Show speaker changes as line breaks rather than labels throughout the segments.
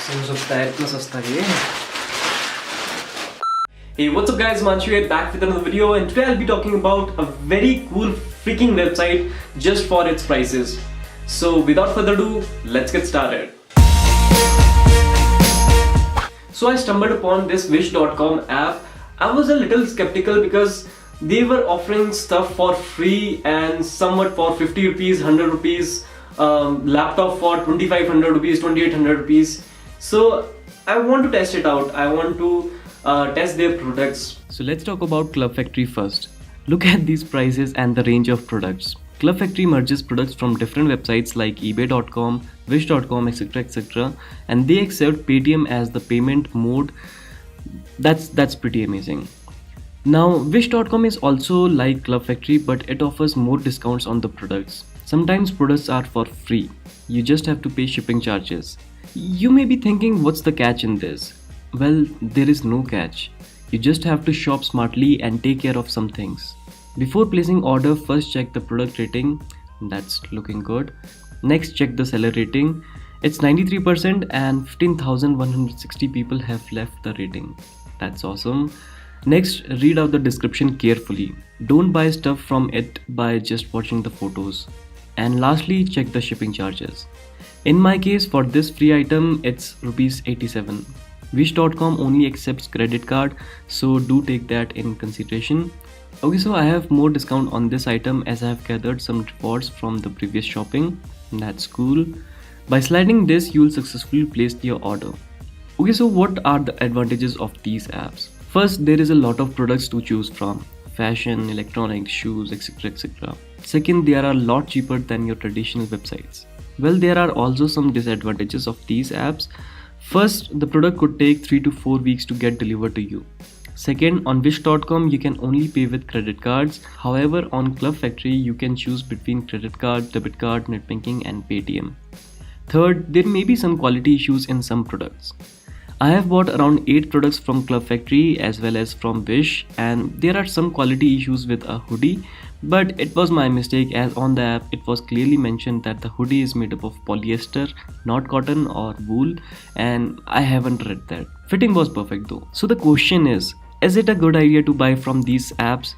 Hey, what's up guys, Himanshu here, back with another video, and today I'll be talking about a very cool freaking website just for its prices. So without further ado, let's get started. So I stumbled upon this wish.com app. I was a little skeptical because they were offering stuff for free and somewhat for 50 rupees, 100 rupees, laptop for 2500 rupees, 2800 rupees. So I want to test it out. I want to test their products. So let's talk about CLUBFACTOry first. Look at these prices and the range of products. CLUBFACTOry merges products from different websites like ebay.com, wish.com, etc, and they accept Paytm as the payment mode. That's pretty amazing. Now wish.com is also like CLUBFACTOry, but it offers more discounts on the products. Sometimes products are for free. You just have to pay shipping charges. You may be thinking, what's the catch in this? Well, there is no catch. You just have to shop smartly and take care of some things. Before placing order, first check the product rating. That's looking good. Next, check the seller rating. It's 93% and 15,160 people have left the rating. That's awesome. Next, read out the description carefully. Don't buy stuff from it by just watching the photos. And lastly, check the shipping charges. In my case, for this free item, it's Rs 87. Wish.com only accepts credit card, so do take that in consideration. Okay, so I have more discount on this item as I have gathered some rewards from the previous shopping. That's cool. By sliding this, you will successfully place your order. Okay, so what are the advantages of these apps? First, there is a lot of products to choose from. Fashion, electronics, shoes, etc. Second, they are a lot cheaper than your traditional websites. Well, there are also some disadvantages of these apps. First, the product could take 3 to 4 weeks to get delivered to you. Second, on wish.com you can only pay with credit cards. However, on CLUBFACTOry you can choose between credit card, debit card, net banking and Paytm. Third, there may be some quality issues in some products. I have bought around 8 products from CLUBFACTOry as well as from Wish, and there are some quality issues with a hoodie, but it was my mistake as on the app it was clearly mentioned that the hoodie is made up of polyester, not cotton or wool, and I haven't read that. Fitting was perfect though. So the question is it a good idea to buy from these apps?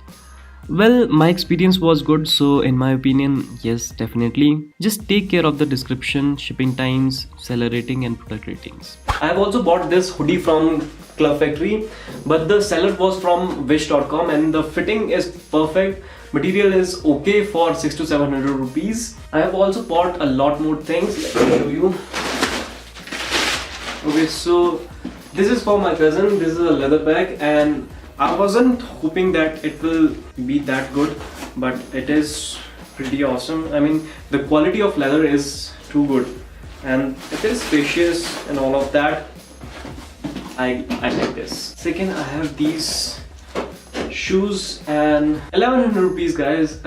Well, my experience was good, so in my opinion, yes, definitely. Just take care of the description, shipping times, seller rating and product ratings. I have also bought this hoodie from CLUBFACTOry, but the seller was from wish.com and the fitting is perfect. Material is okay for 600 to 700 rupees. I have also bought a lot more things. Let me show you. Okay, so this is for my cousin. This is a leather bag, and I wasn't hoping that it will be that good, but it is pretty awesome. I mean, the quality of leather is too good, and it is spacious and all of that. I like this. Second, I have these shoes and 1100 rupees guys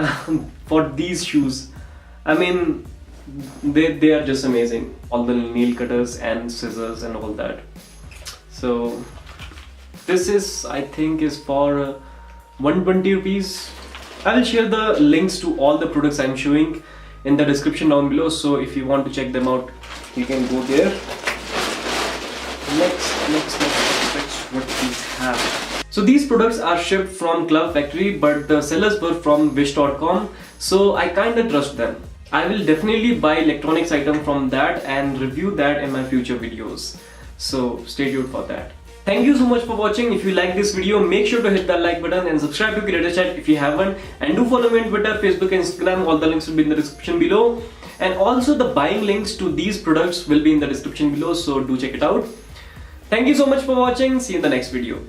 for these shoes. I mean, they are just amazing. All the nail cutters and scissors and all that. So this is, I think, is for 120 rupees. I will share the links to all the products I'm showing in the description down below, so if you want to check them out, you can go there. Next, what these have. So these products are shipped from CLUBFACTOry, but the sellers were from wish.com, so I kinda trust them. I will definitely buy electronics item from that and review that in my future videos. So stay tuned for that. Thank you so much for watching. If you like this video, make sure to hit that like button and subscribe to CreatorShed if you haven't. And do follow me on Twitter, Facebook and Instagram. All the links will be in the description below. And also the buying links to these products will be in the description below, so do check it out. Thank you so much for watching. See you in the next video.